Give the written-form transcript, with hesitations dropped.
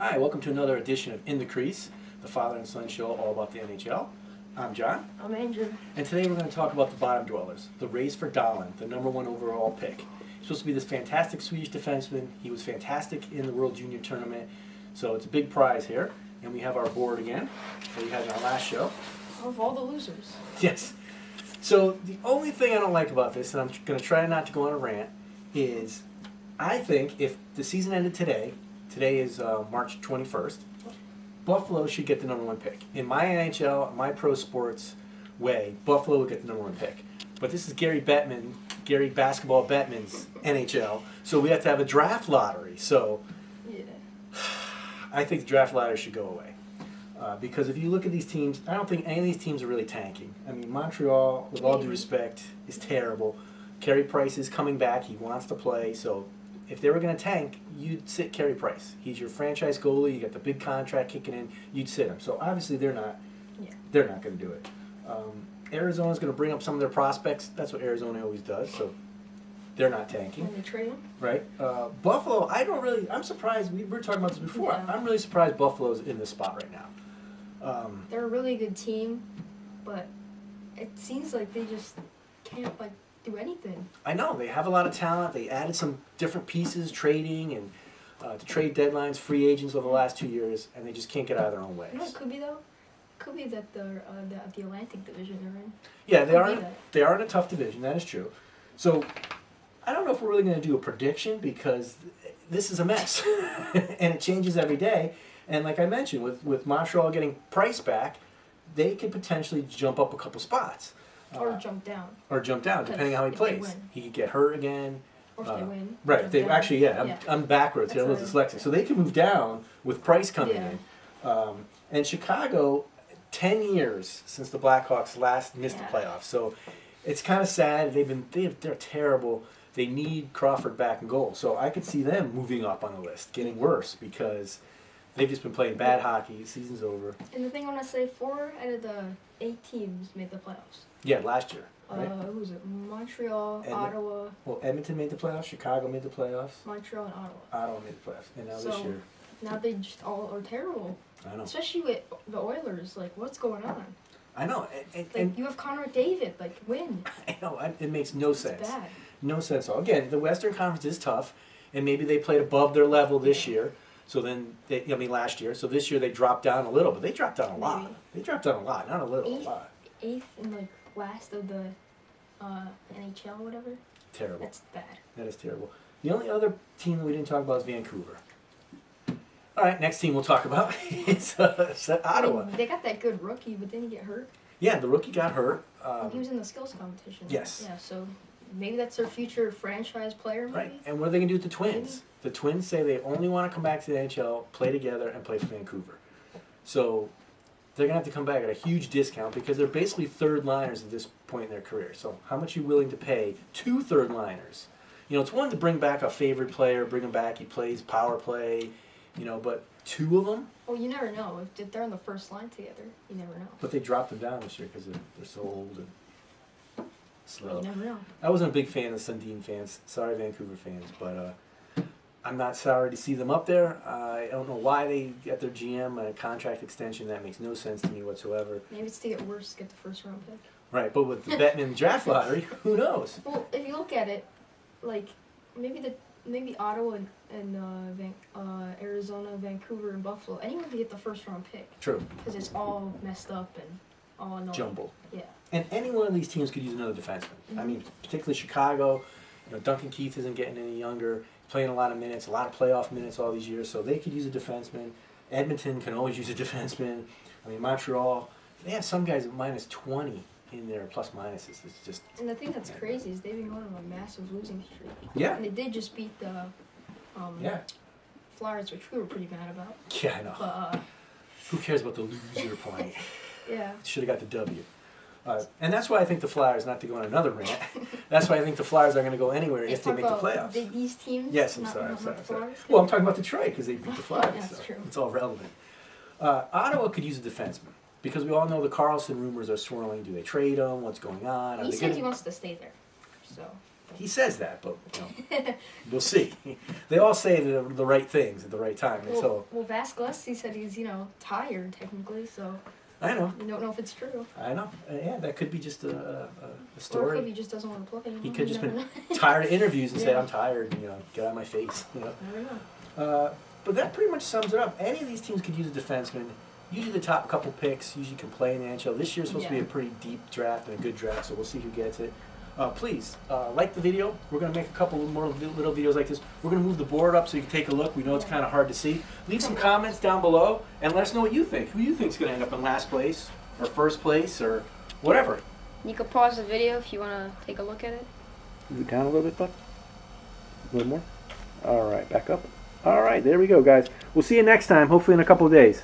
Hi, welcome to another edition of In the Crease, the father and son show all about the NHL. I'm John. I'm Andrew. And today we're going to talk about the bottom dwellers, the race for Dahlin, the #1 overall pick. He's supposed to be this fantastic Swedish defenseman. He was fantastic in the World Junior Tournament, so it's a big prize here. And we have our board again, that we had in our last show. Of all the losers. Yes. So the only thing I don't like about this, and I'm going to try not to go on a rant, is I think if the season ended today is March 21st, Buffalo should get the #1 pick. In my NHL, my pro sports way, Buffalo would get the #1 pick. But this is Gary Basketball Bettman's NHL, so we have to have a draft lottery. So Yeah. I think the draft lottery should go away. Because if you look at these teams, I don't think any of these teams are really tanking. I mean, Montreal, with all due respect, is terrible. Carey Price is coming back. He wants to play. So if they were going to tank, you'd sit Carey Price. He's your franchise goalie. You got the big contract kicking in. You'd sit him. So obviously they're not. Yeah. They're not going to do it. Arizona's going to bring up some of their prospects. That's what Arizona always does. So they're not tanking. When they trade him? Right. Buffalo, I'm surprised. We were talking about this before. Yeah. I'm really surprised Buffalo's in this spot right now. They're a really good team, but it seems like they just can't do anything. I know. They have a lot of talent. They added some different pieces, trading and to trade deadlines, free agents over the last 2 years, and they just can't get out of their own ways. You know what it could be though? It could be that they're the Atlantic division they're in. Yeah, Could be that. they are in a tough division. That is true. So I don't know if we're really going to do a prediction because this is a mess, and it changes every day. And like I mentioned, with Montreal getting Price back, they could potentially jump up a couple spots. Or jump down. Or jump down, depending how he if they plays. win. He could get hurt again. Or if they win. Right. jump They down. actually, I'm backwards here. I'm That's dyslexic. So they could move down with Price coming Yeah. in. And Chicago, 10 years since the Blackhawks last missed the Yeah. playoffs. So it's kind of sad. They're terrible. They need Crawford back in goal. So I could see them moving up on the list, getting worse because they've just been playing bad hockey. Season's over. And the thing I want to say, 4 out of the 8 teams made the playoffs. Yeah, last year. Right? Who was it? Montreal, And- Ottawa, Well, Edmonton made the playoffs. Chicago made the playoffs. Montreal, and Ottawa. Ottawa made the playoffs. And now this So- year, Now they just all are terrible. I know. Especially with the Oilers. Like, what's going on? I know. And, Like, you have Connor McDavid. Like, win. I know. It makes no It's sense. bad. No sense at all. Again, the Western Conference is tough, and maybe they played above their level this year. So then, last year. So this year they dropped down a little, but they dropped down a lot. Maybe. They dropped down a lot, not a little, a Eighth. lot. 8th and, like, last of the NHL or whatever. Terrible. That's bad. That is terrible. The only other team that we didn't talk about is Vancouver. All right, next team we'll talk about is Ottawa. I mean, they got that good rookie, but then he get hurt. Yeah, the rookie got hurt. He was in the skills competition. Yes. Yeah, so maybe that's their future franchise player, maybe? Right, and what are they going to do with the Twins? The Twins say they only want to come back to the NHL, play together, and play for Vancouver. So they're going to have to come back at a huge discount because they're basically third liners at this point in their career. So how much are you willing to pay 2 third liners? You know, it's one to bring back a favorite player, bring him back, he plays power play, but 2 of them? Well, you never know. If they're on the first line together, you never know. But they dropped them down this year because they're so old and slow. You never know. I wasn't a big fan of the Sundin fans. Sorry, Vancouver fans, but I'm not sorry to see them up there. I don't know why they got their GM a contract extension. That makes no sense to me whatsoever. Maybe it's to get worse, get the first round pick. Right, but with the Bettman draft lottery, who knows? Well, if you look at it, like maybe Ottawa and Arizona, Vancouver, and Buffalo, anyone could get the first round pick True. because it's all messed up and all annoying. Jumble. Yeah. And any one of these teams could use another defenseman. I mean, particularly Chicago. Duncan Keith isn't getting any younger, playing a lot of minutes, a lot of playoff minutes all these years, so they could use a defenseman. Edmonton can always use a defenseman. I mean, Montreal, they have some guys at minus 20 in their plus minuses. It's just. And the thing that's crazy is they've been going on a massive losing streak. Yeah. And they did just beat the Yeah. Flyers, which we were pretty mad about. Yeah, I know. But Who cares about the loser point? yeah. Should have got the W. And that's why I think the Flyers, not to go on another rant, that's why I think the Flyers are going to go anywhere if they make the playoffs. These teams. Yes, I'm not- sorry. not the Flyers? Well, I'm talking about Detroit because they beat the Flyers. That's so true. It's all relevant. Ottawa could use a defenseman because we all know the Carlson rumors are swirling. Do they trade him? What's going on? Are He they said he gonna... wants to stay there. So. He says that, but we'll see. They all say the right things at the right time. And so Well, Vasquez, he said he's tired technically, so I know. we don't know if it's true. I know. Yeah, that could be just a Or it story. could be he just doesn't want to play. He could just never been know. tired of interviews and said, Yeah. "I'm tired." Get out of my face. I don't know. But that pretty much sums it up. Any of these teams could use a defenseman. Usually the top couple picks usually can play in the NHL. This year's supposed to be Yeah. a pretty deep draft and a good draft, so we'll see who gets it. Please like the video. We're going to make a couple more little videos like this. We're going to move the board up so you can take a look. We know it's kind of hard to see. Leave some comments down below and let us know what you think. Who you think is going to end up in last place or first place or whatever. You can pause the video if you want to take a look at it. Move down a little bit, bud. A little more. All right, back up. All right, there we go, guys. We'll see you next time, hopefully in a couple of days.